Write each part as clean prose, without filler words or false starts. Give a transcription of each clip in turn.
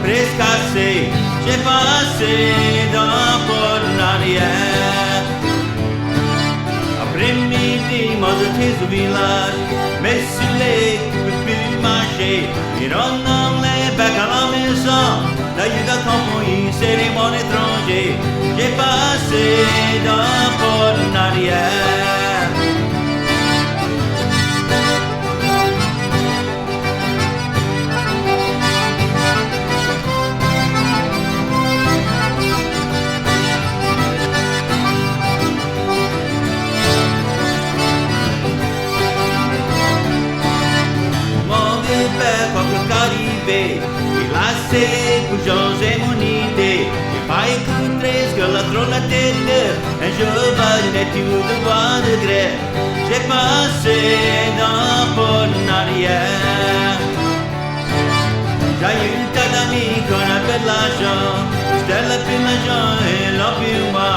prescassé, j'ai passé dans Port arrière. Après-midi, moi j'étais au village, mais si les ne plus marcher, ils rentrent les becs à la maison. D'ailleurs, dans ton pays, c'est des mon étranger. J'ai passé dans Port arrière. Il a ses couchons et mon idée. Il va écouter ce que la trône a tête. Un jour va l'étude de voie de gré. J'ai passé dans Port arrière. J'ai eu un tas d'amis qu'on appelle l'argent. C'était le plus l'argent et l'on plus moi.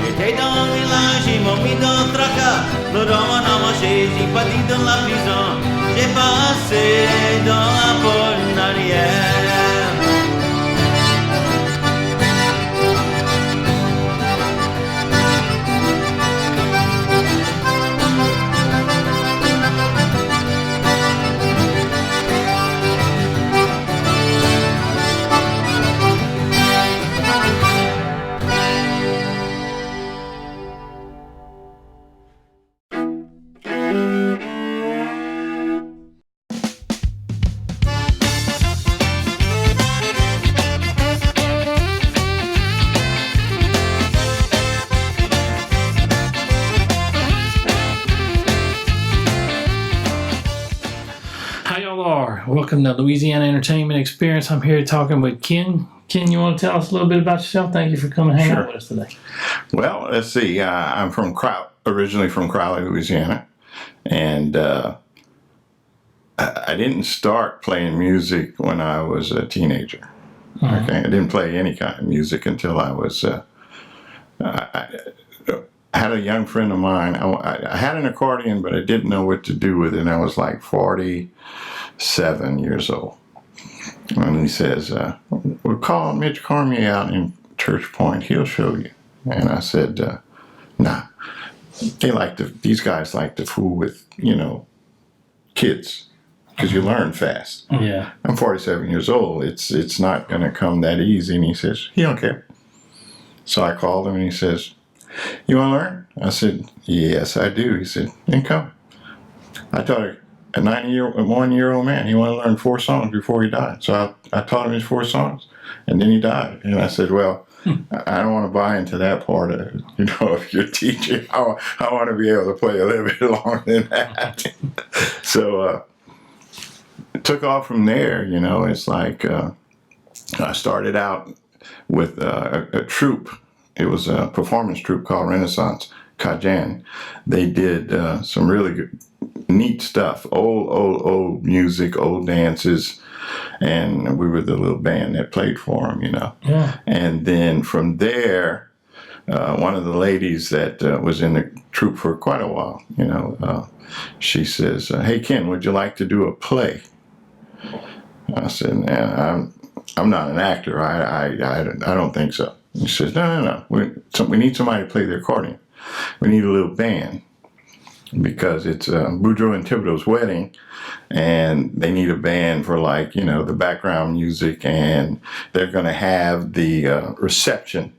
J'étais dans le village, ils m'ont mis dans le tracas. Le roman a marché, j'ai pas dit dans la prison. J'ai passé dans la Port arrière. Welcome to Louisiana Entertainment Experience. I'm here talking with Ken. Ken, you want to tell us a little bit about yourself? Thank you for coming hang out with us today. Well, let's see. I'm from originally from Creole, Louisiana, and I didn't start playing music when I was a teenager. Mm-hmm. Okay, I didn't play any kind of music until I was. I had a young friend of mine. I had an accordion, but I didn't know what to do with it. And I was like 47 years old. And he says, we'll call Mitch Cormier out in Church Point. He'll show you. And I said, nah. These guys like to fool with, kids. Because you learn fast. Yeah. I'm 47 years old. It's not going to come that easy. And he says, he don't care. So I called him and he says, you want to learn? I said, yes, I do. He said, then come. I taught a 91-year-old man. He wanted to learn 4 songs before he died. So I taught him his 4 songs. And then he died. And I said, well, I don't want to buy into that part of, if you're teaching. I want to be able to play a little bit longer than that. So it took off from there, It's like I started out with a troupe. It was a performance troupe called Renaissance Cajun. They did some really good, neat stuff, old music, old dances, and we were the little band that played for them, Yeah. And then from there, one of the ladies that was in the troupe for quite a while, she says, hey, Ken, would you like to do a play? I said, nah, I'm not an actor. I don't think so. He says, no. We need somebody to play the accordion. We need a little band because it's Boudreaux and Thibodeau's wedding, and they need a band for the background music, and they're going to have the reception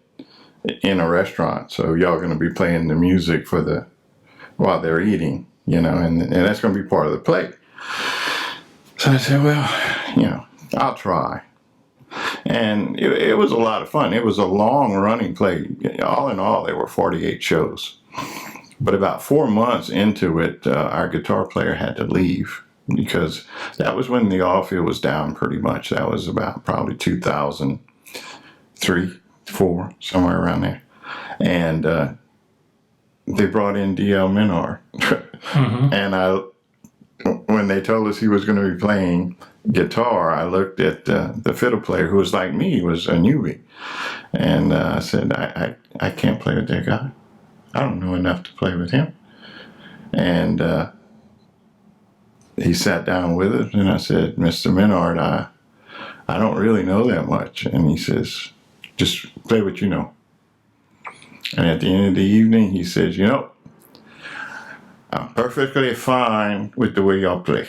in a restaurant. So y'all going to be playing the music while they're eating, and that's going to be part of the play. So I said, well, I'll try. And it was a lot of fun. It was a long-running play. All in all, there were 48 shows. But about 4 months into it, our guitar player had to leave because that was when the oil field was down pretty much. That was about probably 2003, 4, somewhere around there. And they brought in D.L. Menard. Mm-hmm. And when they told us he was going to be playing guitar, I looked at the fiddle player, who was like me, was a newbie, and I said, I can't play with that guy. I don't know enough to play with him. And he sat down with us, and I said, Mr. Menard, I don't really know that much. And he says, just play what you know. And at the end of the evening, he says, you know, I'm perfectly fine with the way y'all play.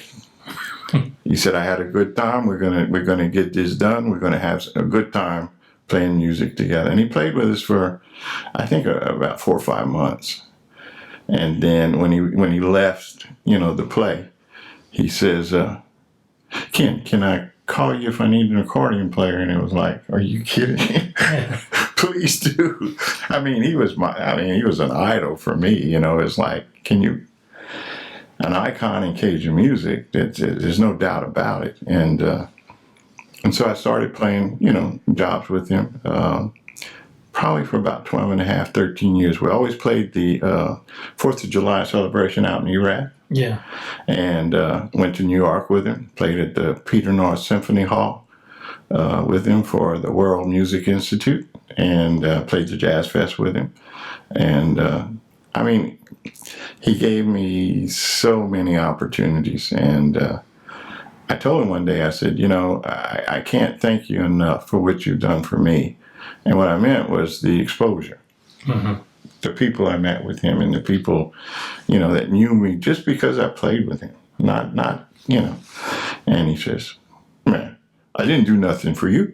He said, I had a good time. We're gonna get this done. We're gonna have a good time playing music together. And he played with us for, I think, about 4 or 5 months. And then when he left, you know, the play, he says, Ken, can I call you if I need an accordion player? And it was like, are you kidding? Please do. I mean, he was an idol for me. You know, it's like, an icon in Cajun music. There's no doubt about it. And so I started playing, you know, jobs with him, probably for about 12 and a half, 13 years. We always played the 4th of July celebration out in Iraq. Yeah. And went to New York with him, played at the Peter North Symphony Hall with him for the World Music Institute, and played the Jazz Fest with him. And I mean, he gave me so many opportunities. And I told him one day, I said, you know, I can't thank you enough for what you've done for me. And what I meant was the exposure. Mm-hmm. The people I met with him, and the people, you know, that knew me just because I played with him. Not, you know. And he says, man, I didn't do nothing for you.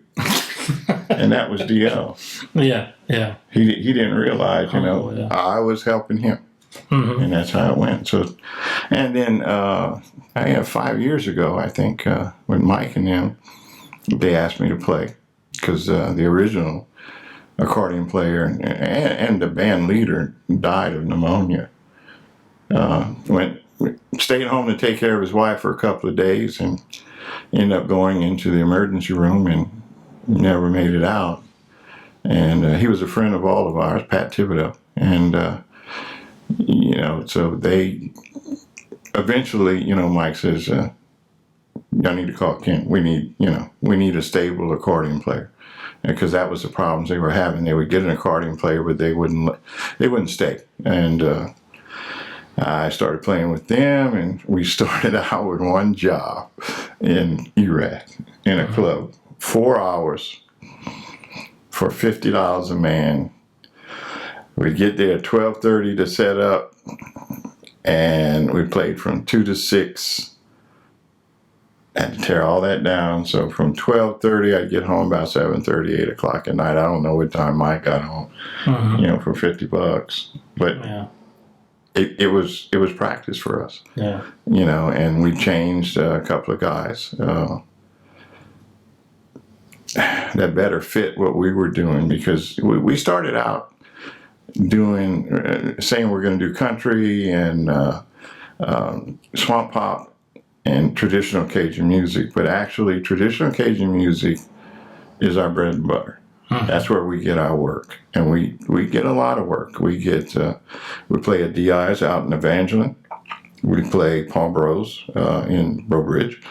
And that was DL. Yeah, yeah. He didn't realize, you know, yeah. I was helping him. Mm-hmm. And that's how it went. So, and then, 5 years ago, I think, when Mike and them, they asked me to play, because the original accordion player and the band leader died of pneumonia. Stayed home to take care of his wife for a couple of days, and ended up going into the emergency room and never made it out. And he was a friend of all of ours, Pat Thibodeau. And you know, so they eventually, you know, Mike says, I need to call Ken. We need a stable accordion player. Because that was the problems they were having. They would get an accordion player, but they wouldn't stay. And I started playing with them, and we started out with one job in Iraq in a club, 4 hours for $50 a man. We'd get there at 12:30 to set up, and we played from 2 to 6. Had to tear all that down. So from 12:30, I'd get home about 7:30, 8 o'clock at night. I don't know what time Mike got home, you know, for $50. But yeah. it was practice for us. Yeah. You know, and we changed a couple of guys that better fit what we were doing, because we started out saying we're going to do country and swamp pop and traditional Cajun music, but actually traditional Cajun music is our bread and butter. Mm-hmm. That's where we get our work, and we get a lot of work. We play at DI's out in Evangeline. We play Palm Bros in Breaux Bridge.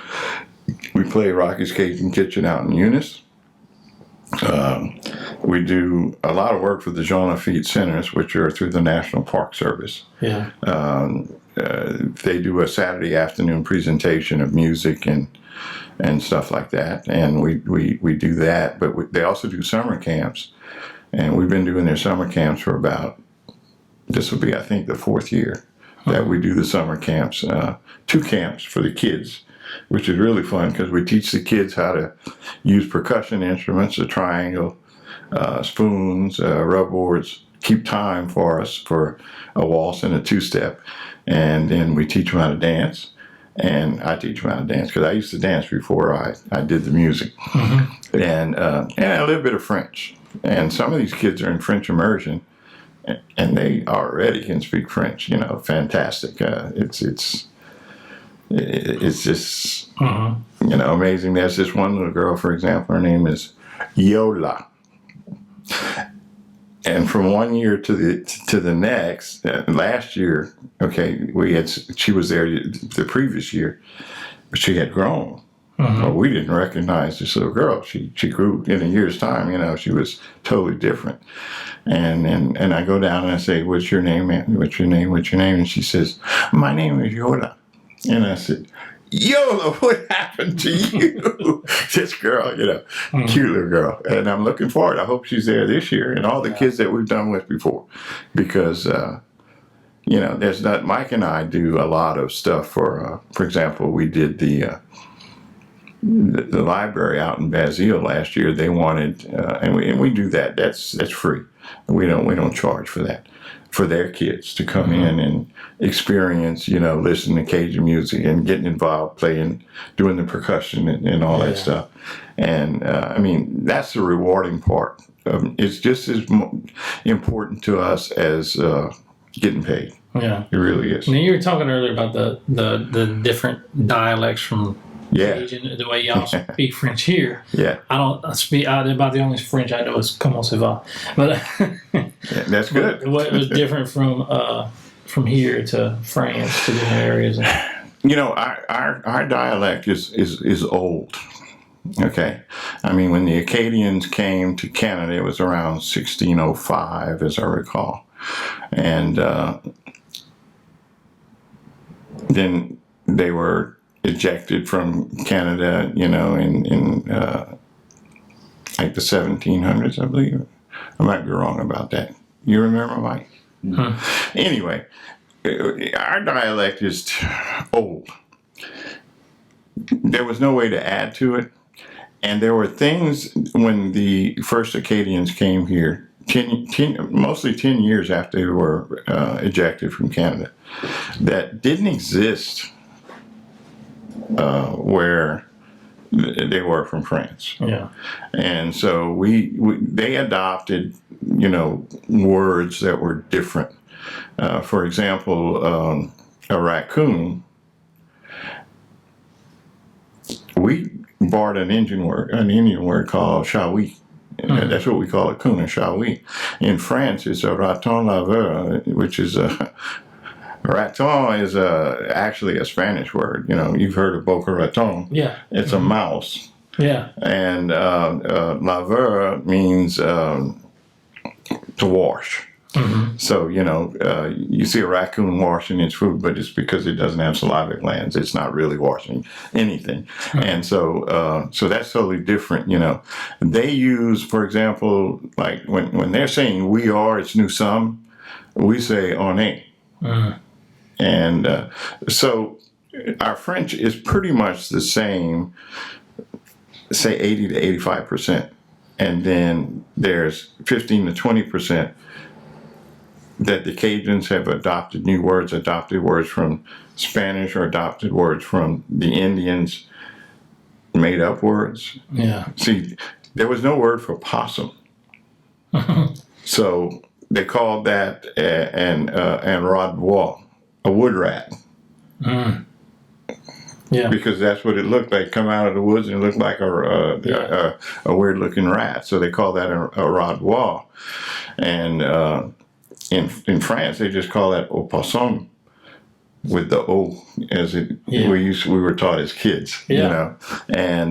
We play Rocky's Cajun Kitchen out in Eunice. We do a lot of work for the Jean Lafitte Centers, which are through the National Park Service. Yeah. They do a Saturday afternoon presentation of music and stuff like that, and we do that. But they also do summer camps, and we've been doing their summer camps for this will be, I think, the 4th year that we do the summer camps. 2 camps for the kids, which is really fun, because we teach the kids how to use percussion instruments, a triangle, spoons, rub boards, keep time for us for a waltz and a 2-step. And then we teach them how to dance. And I teach them how to dance, because I used to dance before I did the music. Mm-hmm. And a little bit of French. And some of these kids are in French immersion, and they already can speak French, you know, fantastic. It's just, you know, amazing. There's this one little girl, for example, her name is Yola. And from one year to the next, last year, okay, she was there the previous year, but she had grown. Mm-hmm. Well, we didn't recognize this little girl. She grew in a year's time. You know, she was totally different. And I go down and I say, "What's your name, man? What's your name? What's your name?" And she says, "My name is Yola." And I said, Yola, what happened to you? This girl, cute little girl. And I'm looking forward. I hope she's there this year and all the kids that we've done with before. Because, there's not, Mike and I do a lot of stuff for example, we did the library out in Basile last year. They wanted, and we do that. That's free. We don't charge for that. For their kids to come in and experience, listening to Cajun music and getting involved, playing, doing the percussion and all that stuff. And that's the rewarding part. It's just as important to us as getting paid. Yeah, it really is. Now you were talking earlier about the different dialects from Cajun, the way y'all speak French here. Yeah, I don't speak. About the only French I know is "Comment ça va," but that's good. What was different from here to France to different areas? Our dialect is old. Okay, when the Acadians came to Canada, it was around 1605, as I recall, and then they were ejected from Canada, in like the 1700s, I believe. I might be wrong about that. You remember, Mike? Mm-hmm. Anyway, our dialect is old. There was no way to add to it. And there were things when the first Acadians came here, mostly 10 years after they were ejected from Canada, that didn't exist where they were from France. Yeah. And so they adopted, words that were different. For example, a raccoon, we borrowed an Indian word called chaoui. That's what we call a coon, a chaoui. In France, it's a raton laveur, which is raton is actually a Spanish word. You've heard of Boca Raton. Yeah. It's a mouse. Yeah. And laveur means to wash. Mm-hmm. So, you see a raccoon washing its food, but it's because it doesn't have salivary glands. It's not really washing anything. Mm-hmm. And so that's totally different, They use, for example, like when they're saying we are, it's nous sommes, we say on est. Mm-hmm. And so our French is pretty much the same, say 80 to 85%. And then there's 15 to 20% that the Cajuns have adopted new words, adopted words from Spanish or adopted words from the Indians, made up words. Yeah. See, there was no word for possum. So they called that an rodbois, a wood rat. Mm. Yeah. Because that's what it looked like. Come out of the woods and it looked like a weird looking rat. So they call that a rodbois. And in France, they just call that opossum with the O, as we were taught as kids, And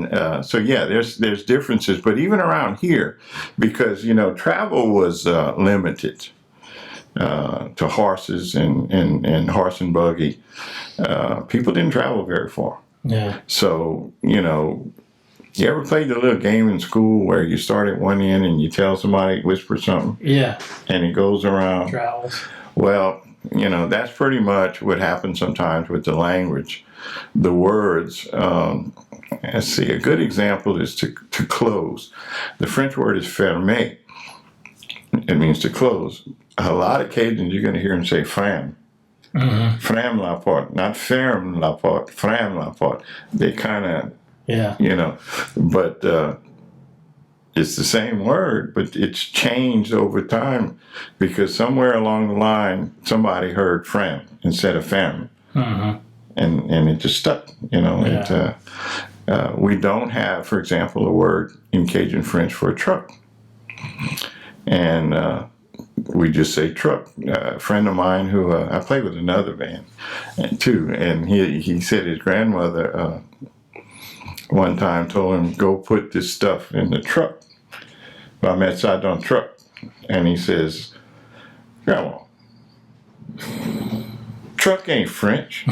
there's differences. But even around here, because travel was limited to horses and horse and buggy, people didn't travel very far. Yeah. So you ever played the little game in school where you start at one end and you tell somebody, whisper something? Yeah. And it goes around. Travels. Well, that's pretty much what happens sometimes with the language. The words, let's see, a good example is to close. The French word is fermer. It means to close. A lot of Cajuns, you're going to hear them say fram. Mm-hmm. Fram la porte, not ferme la porte, fram la porte. They kind of, but it's the same word, but it's changed over time because somewhere along the line, somebody heard fram instead of femme. Mm-hmm. And it just stuck, Yeah. We don't have, for example, a word in Cajun French for a truck. And we just say truck. A friend of mine who I play with another band too, and he said his grandmother one time told him, go put this stuff in the truck. Va mettre ça dans le truck. And he says, Grandma, truck ain't French.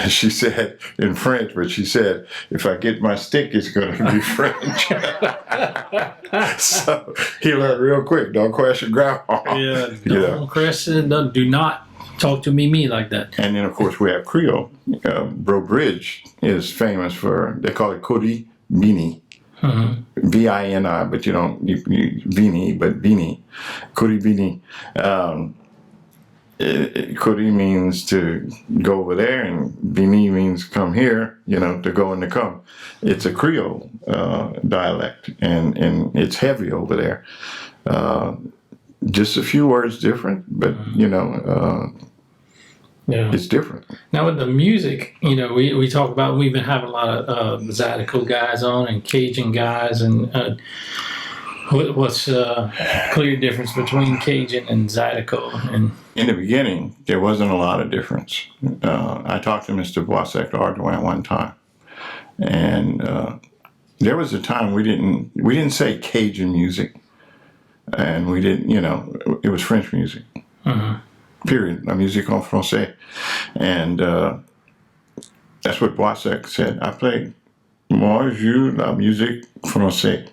She said in French, but she said, if I get my stick, it's going to be French. So he learned real quick, don't question grandma. Yeah, don't question, do not talk to me like that. And then, of course, we have Creole. Bro Bridge is famous for, they call it Cody Bini. Vini, but you don't, Vini, but Bini. Cody Bini. Kuri means to go over there, and Bini means come here, to go and to come. It's a Creole dialect, and it's heavy over there. Just a few words different, but, it's different. Now with the music, we talk about, we've been having a lot of Zydeco guys on and Cajun guys, and what's clear difference between Cajun and Zydeco? And in the beginning, there wasn't a lot of difference. I talked to Mr. Boisek Ardoin one time, and there was a time we didn't say Cajun music, and we didn't, it was French music. Period. La musique en français, and that's what Boisek said. I played. Moi, je la musique française.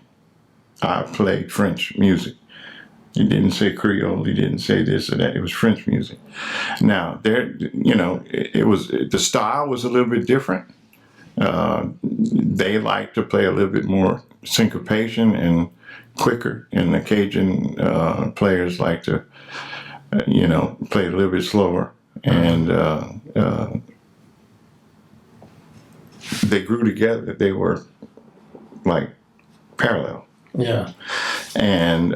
I played French music. He didn't say Creole. He didn't say this or that. It was French music. Now, it was, the style was a little bit different. They like to play a little bit more syncopation and quicker, and the Cajun players like to, play a little bit slower. And they grew together. They were like parallel. Yeah. And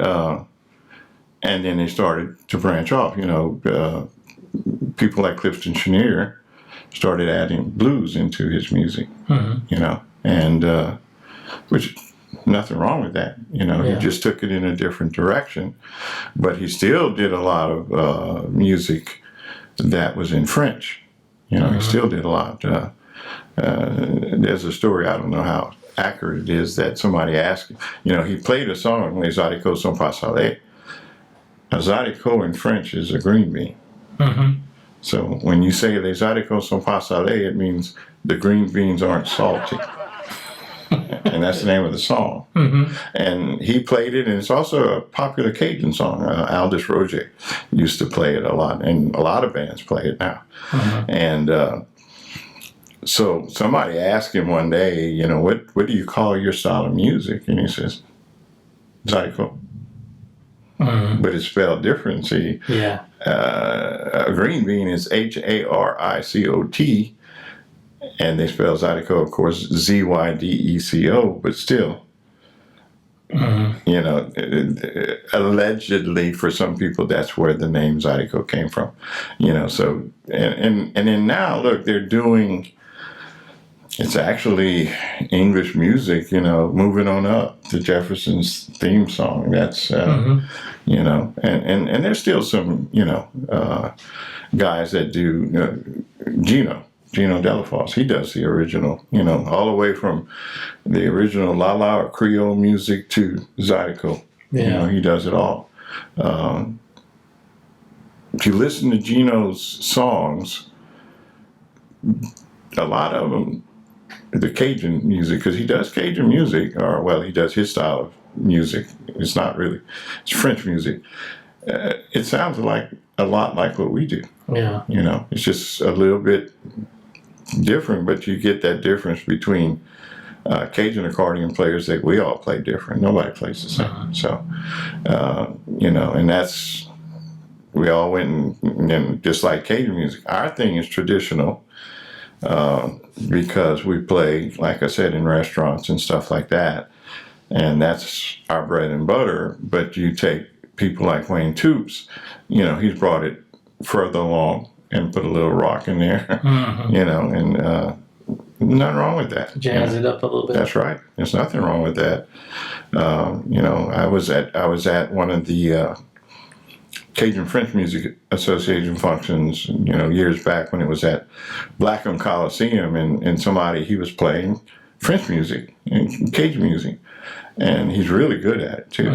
then they started to branch off. People like Clifton Chenier started adding blues into his music. And which nothing wrong with that. He just took it in a different direction, but he still did a lot of music that was in French. He still did a lot. There's a story, I don't know how accurate it is, that somebody asked him, he played a song, Les Haricots sont pas salés. A Zydeco in French is a green bean. So when you say Les Haricots sont pas salés, it means the green beans aren't salty. And that's the name of the song. And he played it, and it's also a popular Cajun song. Aldous Roger used to play it a lot, and a lot of bands play it now. And so somebody asked him one day, what do you call your style of music? And he says, Zydeco. But it's spelled different. See, a green bean is Haricot, and they spell Zydeco, of course, Zydeco, but still, allegedly for some people, that's where the name Zydeco came from. So, and then now, look, they're doing, it's actually English music, moving on up to Jefferson's theme song. That's, and there's still some, guys that do, Gino Delafosse, he does the original, all the way from the original La La or Creole music to Zydeco. He does it all. If you listen to Gino's songs, a lot of them, the Cajun music, because he does Cajun music, he does his style of music. It's not really, it's French music. It sounds a lot like what we do. It's just a little bit different, but you get that difference between Cajun accordion players that we all play different. Nobody plays the same. So, and that's, we all went and just like Cajun music. Our thing is traditional. Because we play, like I said, in restaurants and stuff like that, and that's our bread and butter. But you take people like Wayne Toops, he's brought it further along and put a little rock in there, and nothing wrong with that. Jazz it up a little bit. That's right. There's nothing wrong with that. I was at one of the Cajun French Music Association functions, years back when it was at Blackham Coliseum, and he was playing French music and Cajun music, and he's really good at it too,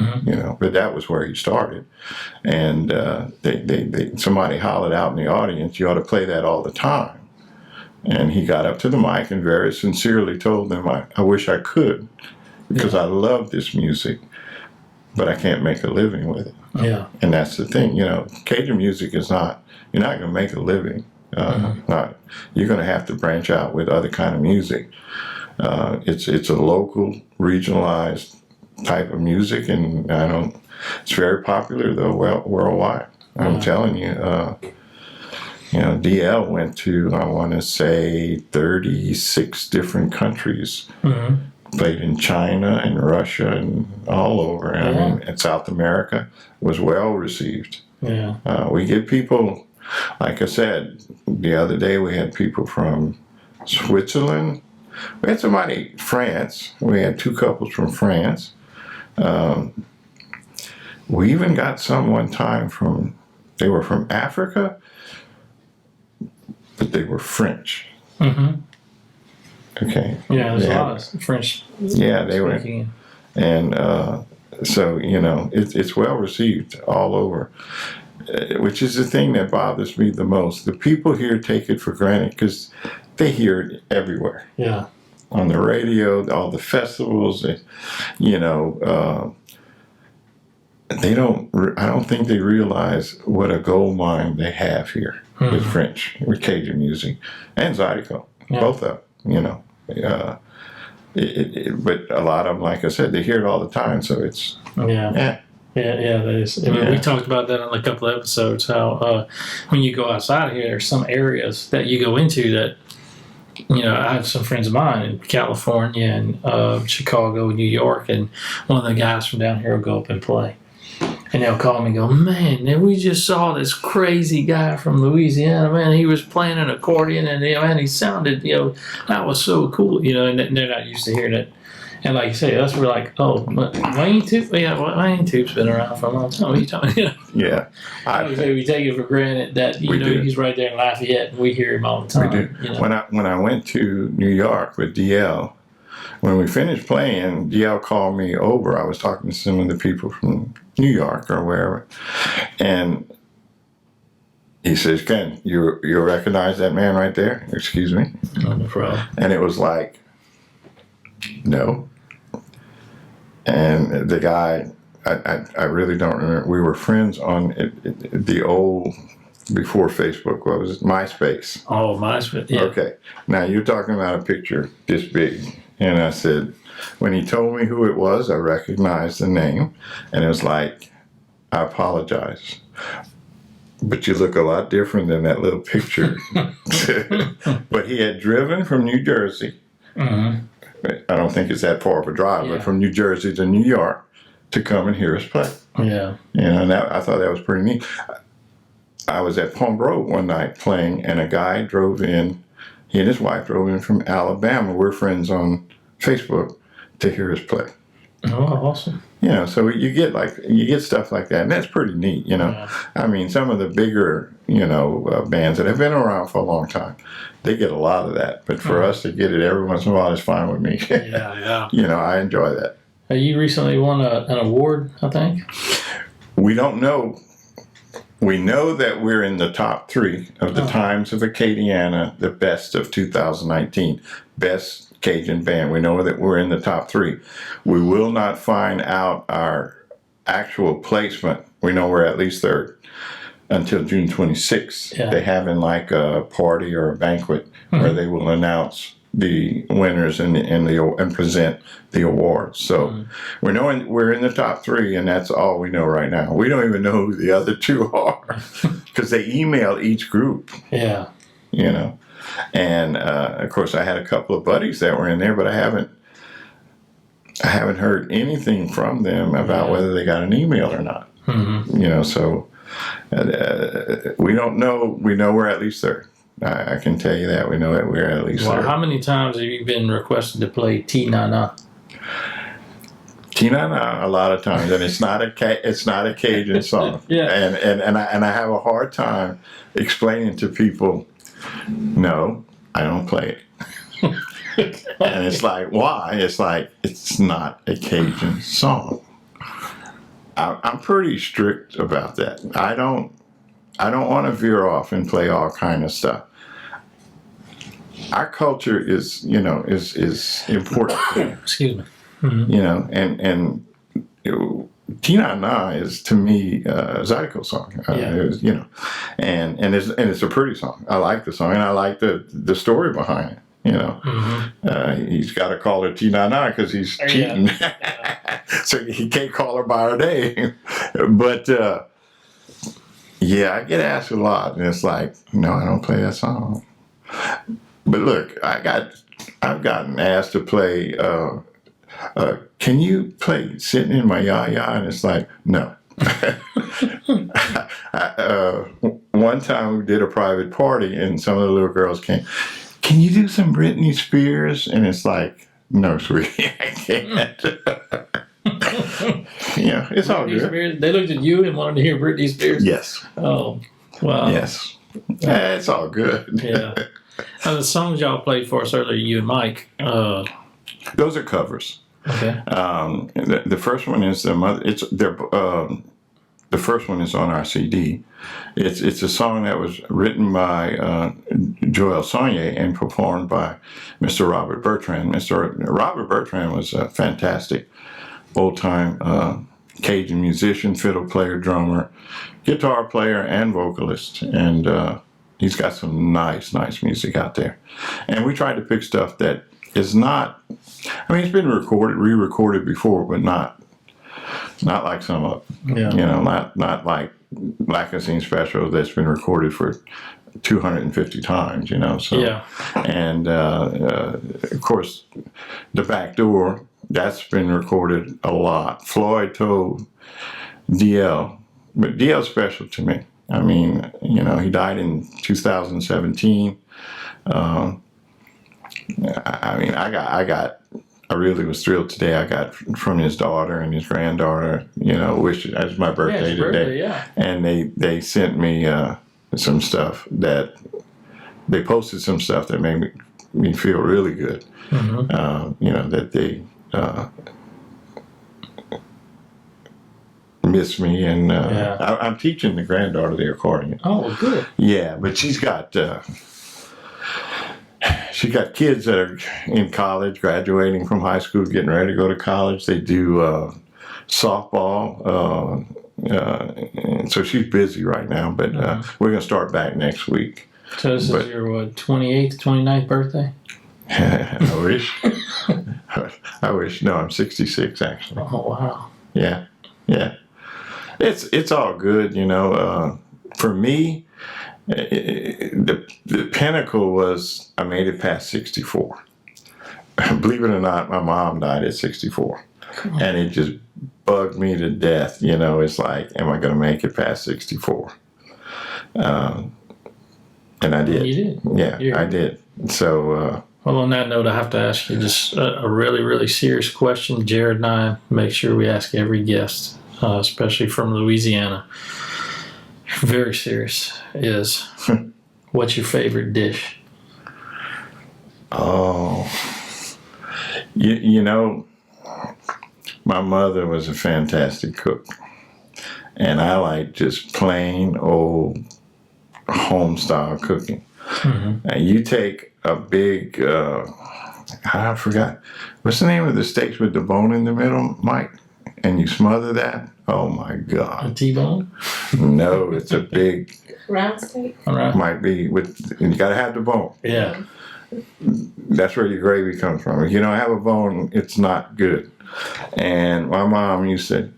but that was where he started. And somebody hollered out in the audience, you ought to play that all the time. And he got up to the mic and very sincerely told them, I wish I could, because I love this music, but I can't make a living with it. Yeah. And that's the thing, Cajun music is not, you're not going to make a living. You're going to have to branch out with other kind of music. It's a local, regionalized type of music, and it's very popular though worldwide. I'm telling you, DL went to, I want to say, 36 different countries. Played in China and Russia and all over. And South America was well received. Yeah. We get people, like I said, the other day we had people from Switzerland. We had somebody France. We had 2 couples from France. We even got some one time they were from Africa, but they were French. Okay. Yeah, there's a lot of French. Yeah, they were. And so, it's well received all over, which is the thing that bothers me the most. The people here take it for granted because they hear it everywhere. Yeah. On the radio, all the festivals, I don't think they realize what a gold mine they have here with French, with Cajun music, and Zydeco, both of them, but a lot of them, like I said, they hear it all the time, so it's, that is. We talked about that on a couple of episodes, how when you go outside of here, there's some areas that you go into that, I have some friends of mine in California and Chicago, New York, and one of the guys from down here will go up and play. And they'll call me and go, man, we just saw this crazy guy from Louisiana, man. He was playing an accordion, and he sounded, that was so cool, and they're not used to hearing it. And like you say, us, we're like, oh, Wayne Tube? Yeah, Wayne Tube's been around for a long time. What are you talking about? Yeah. We take it for granted that, he's right there in Lafayette, and we hear him all the time. We do. When I went to New York with DL, when we finished playing, DL called me over. I was talking to some of the people from New York or wherever, and he says, Ken, you recognize that man right there? Excuse me? No problem. And it was like, no. And the guy, I really don't remember. We were friends on the old, before Facebook, what was it? MySpace. Oh, MySpace, yeah. Okay. Now you're talking about a picture this big. And I said, when he told me who it was, I recognized the name. And it was like, I apologize, but you look a lot different than that little picture. But he had driven from New Jersey. I don't think it's that far of a drive, but from New Jersey to New York to come and hear us play. Yeah. And I thought that was pretty neat. I was at Palm Grove one night playing, and a guy drove in. He and his wife drove in from Alabama. We're friends on Facebook to hear us play. Oh, awesome. So you get stuff like that, and that's pretty neat, Yeah. I mean, some of the bigger, bands that have been around for a long time, they get a lot of that. But for us to get it every once in a while is fine with me. Yeah. I enjoy that. You recently won an award, I think? We don't know. We know that we're in the top 3 of the Times of Acadiana, the best of 2019. Best Cajun band. We know that we're in the top 3. We will not find out our actual placement. We know we're at least 3rd until June 26th. Yeah. They have in like a party or a banquet where they will announce the winners and present the awards. So we're in the top 3, and that's all we know right now. We don't even know who the other 2 are because they email each group. Yeah. And of course, I had a couple of buddies that were in there, but I haven't heard anything from them about whether they got an email or not. So we don't know. We know we're at least 3rd. I can tell you that. We know that we're at least 3rd. How many times have you been requested to play T-Na-Na? T-Na-Na, a lot of times, and it's not a Cajun song. And I have a hard time explaining to people, no, I don't play it. And it's like, why? It's like, it's not a Cajun song. I'm pretty strict about that. I don't want to veer off and play all kind of stuff. our culture is, you know, is important. Excuse me. Mm-hmm. You know, and Tina Na is to me a Zydeco song. It was, you know, and it's a pretty song. I like the song, and I like the story behind it. You know, he's got to call her Tina Na because he's cheating, so he can't call her by her name. But yeah, I get asked a lot, and it's like, no, I don't play that song. But look, I've gotten asked to play. Can you play Sitting in My Ya-Ya? And it's like, no. One time we did a private party and some of the little girls came, can you do some Britney Spears? And it's like, no, sweetie, I can't. Yeah, it's all good. Spears, they looked at you and wanted to hear Britney Spears? Yes. Oh, wow. Yes. Yeah, it's all good. Yeah. The songs y'all played for us earlier, you and Mike. Those are covers. Okay. The first one is the mother. The first one is on our CD. It's a song that was written by Joel Saunier and performed by Mr. Robert Bertrand. Mr. Robert Bertrand was a fantastic old-time Cajun musician, fiddle player, drummer, guitar player, and vocalist. And he's got some nice music out there. And we tried to pick stuff that is not, I mean, it's been re-recorded before, but not like some of it. Yeah. You know, not like Black and Scene Special that's been recorded for 250 times, you know. So, yeah. And of course, The Back Door, that's been recorded a lot. Floyd told DL, but DL's special to me. I mean, you know, he died in 2017. I mean, I really was thrilled today. I got from his daughter and his granddaughter, you know, wish it was my birthday today. And they sent me some stuff that they posted some stuff that made me feel really good. Mm-hmm. You know, that they miss me, and I'm teaching the granddaughter the accordion. Oh, good. Yeah, but she's got kids that are in college, graduating from high school, getting ready to go to college. They do softball, and so she's busy right now. But we're gonna start back next week. So this is your 28th, 29th birthday? I wish. I wish. No, I'm 66 actually. Oh wow. Yeah. It's all good, you know. For me, the pinnacle was I made it past 64. Believe it or not, my mom died at 64, and it just bugged me to death. You know, it's like, am I going to make it past 64? And I did. You did. Yeah, I did. So. Well, on that note, I have to ask you just a really, really serious question. Jared and I make sure we ask every guest, especially from Louisiana, very serious, is what's your favorite dish? Oh, you know, my mother was a fantastic cook, and I like just plain old home style cooking. Mm-hmm. And you take a big, I forgot, what's the name of the steaks with the bone in the middle, Mike? And you smother that? Oh my God. A T-bone? No, it's a big. Round steak? Right. Might be, and you gotta have the bone. Yeah. That's where your gravy comes from. If you don't have a bone, it's not good. And my mom used to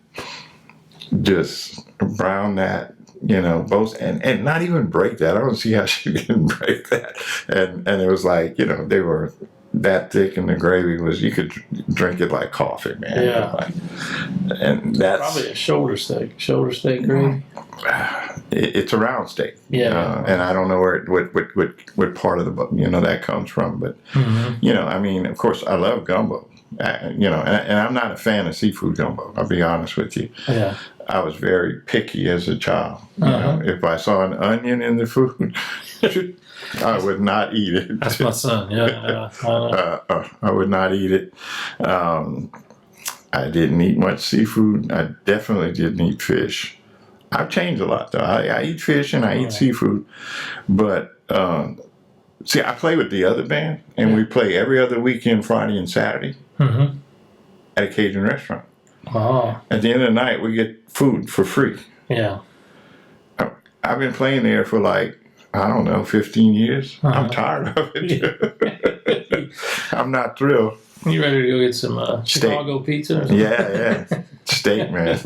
just brown that, you know, both, and not even break that. I don't see how she didn't break that. And it was like, you know, they were that thick, and the gravy was, you could drink it like coffee, man. Yeah. Like, and that's probably a shoulder steak gravy. It's a round steak. Yeah. And I don't know what part of the, you know, that comes from, but you know, I mean, of course, I love gumbo. You know, and I'm not a fan of seafood gumbo. I'll be honest with you. Yeah. I was very picky as a child. You know, if I saw an onion in the food, I would not eat it. That's my son. Yeah. I would not eat it. I didn't eat much seafood. I definitely didn't eat fish. I've changed a lot though. I eat fish and I eat seafood, but see, I play with the other band, and we play every other weekend, Friday and Saturday, Mm-hmm. at a Cajun restaurant. Oh, At the end of the night, we get food for free. yeah. I've been playing there for like, I don't know, 15 years. I'm tired of it. I'm not thrilled. You ready to go get some Chicago pizza? Or something? Yeah. Steak, man.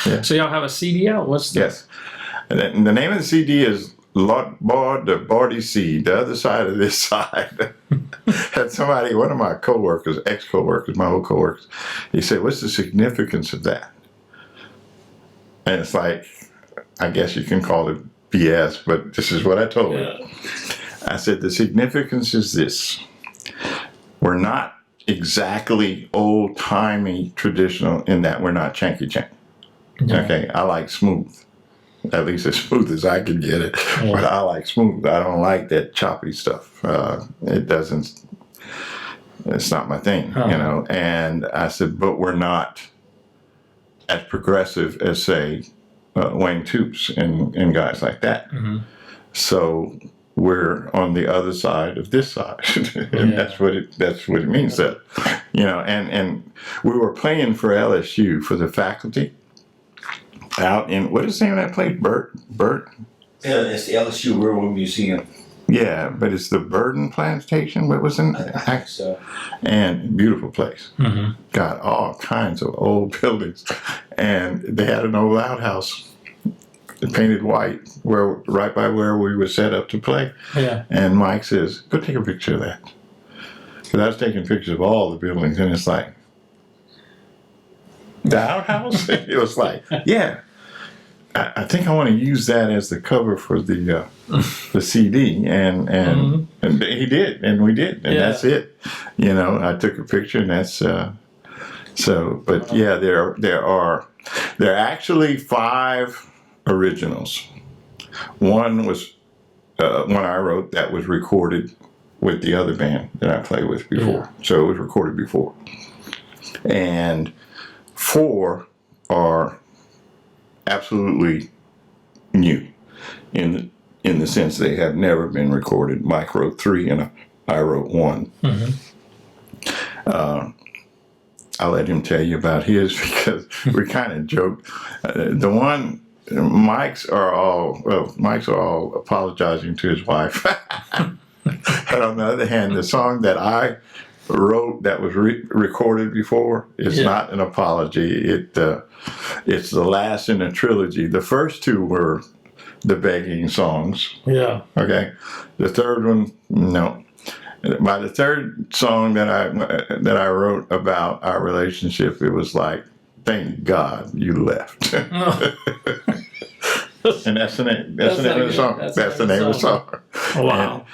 Yeah. So y'all have a CD out? What's the... Yes. And the name of the CD is L'autre bord de Bordissy, the other side of this side. Had somebody, one of my coworkers, ex-coworkers, my old coworkers, he said, "What's the significance of that?" And it's like, I guess you can call it BS, but this is what I told him. I said, the significance is this. We're not exactly old-timey traditional in that we're not chanky-chank. Okay, I like smooth. At least as smooth as I can get it. Yeah. But I like smooth. I don't like that choppy stuff. It's not my thing, you know. And I said, but we're not as progressive as, say, Wayne Toops and guys like that. Mm-hmm. So we're on the other side of this side. And that's what it means, that, you know. And we were playing for LSU, for the faculty, out in, what is the name of that place? Burt? Yeah, it's the LSU Rural Museum. Yeah, but it's the Burden Plantation. What was in? I think so. And beautiful place. Mm-hmm. Got all kinds of old buildings, and they had an old outhouse painted white, right by where we were set up to play. Yeah. And Mike says, "Go take a picture of that," because I was taking pictures of all the buildings, and it's like, the outhouse. It was like, yeah. I think I want to use that as the cover for the CD, and he did, and we did, and that's it. You know, I took a picture, and that's so. But yeah, there are actually 5 originals. One was one I wrote that was recorded with the other band that I played with before, so it was recorded before, and 4 are absolutely new in the sense they have never been recorded. Mike wrote 3 and I wrote 1. Mm-hmm. I'll let him tell you about his, because we kind of joked. The one, Mike's are all apologizing to his wife. But on the other hand, the song that I wrote that was recorded before is not an apology. It's the last in a trilogy. The first 2 were the begging songs. Yeah. Okay. The third one, no. By the third song that I wrote about our relationship, it was like, "Thank God you left." And that's the name. That's the name of the song. That's the name of the song. Wow.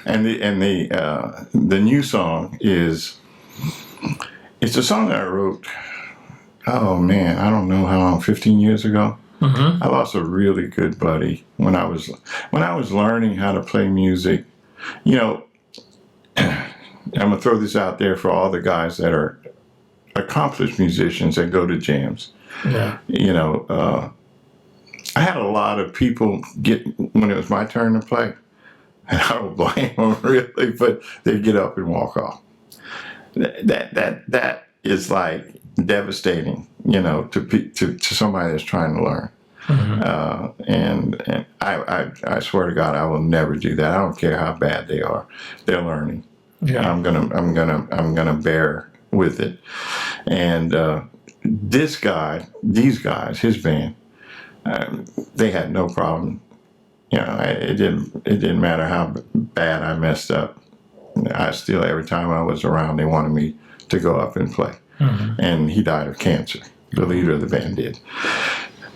And the new song is, it's a song that I wrote, oh man, I don't know how long, 15 years ago. Mm-hmm. I lost a really good buddy when I was learning how to play music. You know, I'm gonna throw this out there for all the guys that are accomplished musicians that go to jams. Yeah. You know, I had a lot of people when it was my turn to play. And I don't blame them really, but they get up and walk off. That is like devastating, you know, to somebody that's trying to learn. Mm-hmm. And I swear to God, I will never do that. I don't care how bad they are; they're learning. Yeah. I'm gonna bear with it. And these guys, his band, they had no problem. You know, it didn't matter how bad I messed up. I still, every time I was around, they wanted me to go up and play. Mm-hmm. And he died of cancer. The leader of the band did.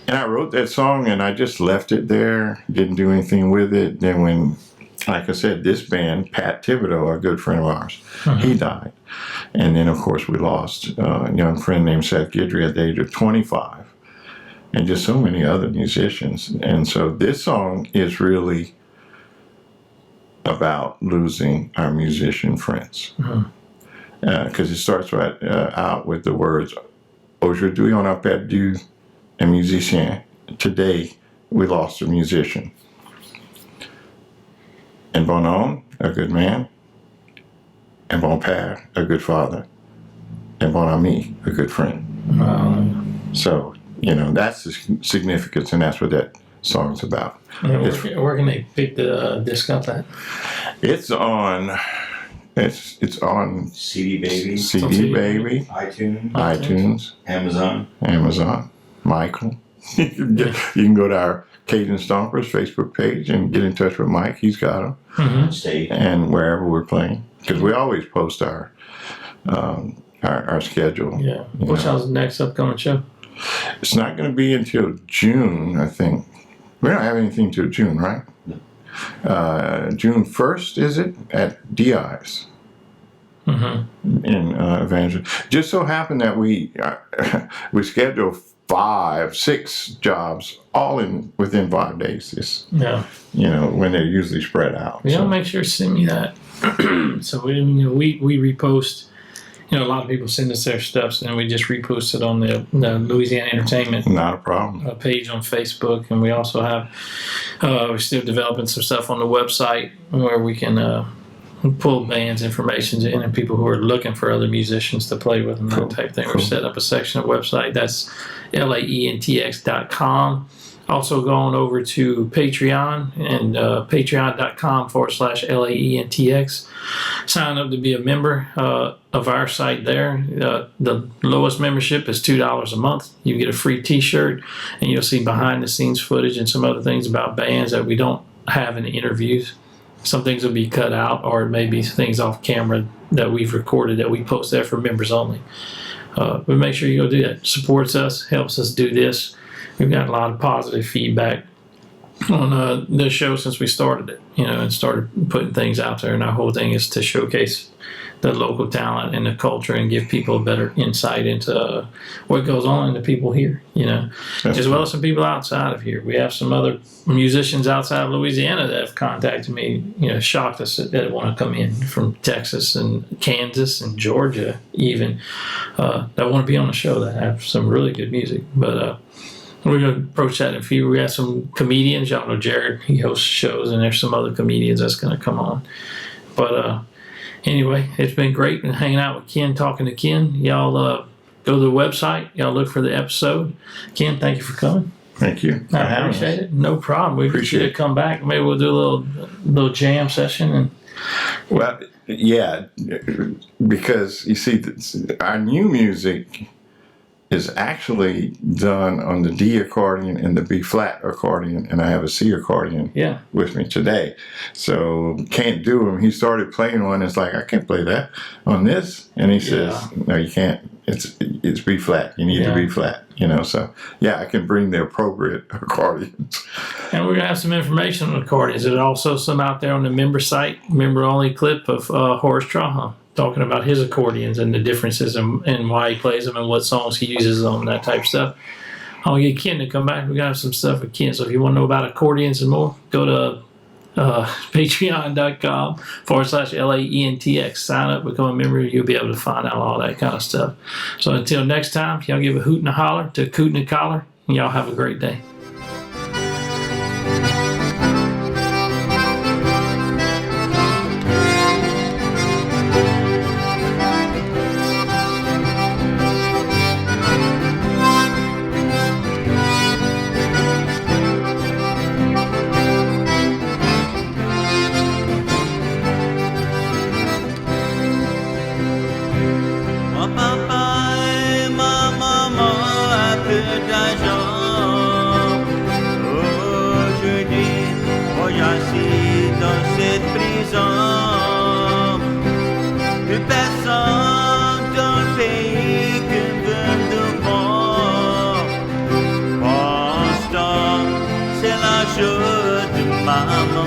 And I wrote that song, and I just left it there. Didn't do anything with it. Then when, like I said, this band, Pat Thibodeau, a good friend of ours, he died. And then, of course, we lost a young friend named Seth Guidry at the age of 25. And just so many other musicians. And so this song is really about losing our musician friends. Because it starts right out with the words, "Aujourd'hui on a perdu un musicien." Today we lost a musician. un bon homme, a good man, un bon père, a good father, un bon ami, a good friend. So, that's the significance, and that's what that song's about. Where can they pick the disc up at? It's on CD Baby, CD Baby, iTunes, Amazon, Michael. You can go to our Cajun Stompers Facebook page and get in touch with Mike. He's got them. And wherever we're playing, because we always post our schedule. Yeah. What's y'all's next upcoming show? It's not going to be until June, I think. We don't have anything till June, right? No. June 1st, is it? At DI's. In Evangeline. Just so happened that we scheduled 5-6 jobs all within 5 days. When they're usually spread out. Yeah, make sure to send me that. So we repost. A lot of people send us their stuff, and we just repost it on the Louisiana Entertainment Not a problem. Page on Facebook. And we also have, we're still developing some stuff on the website where we can pull bands' information in and people who are looking for other musicians to play with and that type of thing. We're set up a section of website. That's laentx.com. Also going over to Patreon and patreon.com/laentx. Sign up to be a member of our site there. The lowest membership is $2 a month. You get a free t-shirt, and you'll see behind the scenes footage and some other things about bands that we don't have in the interviews. Some things will be cut out, or it may be things off camera that we've recorded that we post there for members only. But make sure you go do that. Supports us, helps us do this. We've got a lot of positive feedback on the show since we started it, and started putting things out there. And our whole thing is to showcase the local talent and the culture and give people a better insight into what goes on in the people here, as well as some people outside of here. We have some other musicians outside of Louisiana that have contacted me, shocked us that want to come in from Texas and Kansas and Georgia even, that want to be on the show, that have some really good music. But we're going to approach that in a few. We have some comedians. Y'all know Jared. He hosts shows, and there's some other comedians that's going to come on. But anyway, it's been great and hanging out with Ken, talking to Ken. Y'all go to the website. Y'all look for the episode. Ken, thank you for coming. Thank you. I appreciate it. No problem. We appreciate it. Come back. Maybe we'll do a little jam session. Well, yeah, because you see, our new music is actually done on the D accordion and the B flat accordion, and I have a C accordion with me today. So can't do them. He started playing one. It's like, I can't play that on this, and he says, no, you can't. It's B flat. You need the B flat. So I can bring the appropriate accordions. And we're gonna have some information on accordions. There's also some out there on the member site, member only clip of Horace Traha talking about his accordions and the differences and why he plays them and what songs he uses them and that type of stuff. I'll get Ken to come back. We got some stuff with Ken. So if you want to know about accordions and more, go to patreon.com/laentx. Sign up, become a member. You'll be able to find out all that kind of stuff. So until next time, y'all give a hoot and a holler to Coot and a Collar, and y'all have a great day. Mama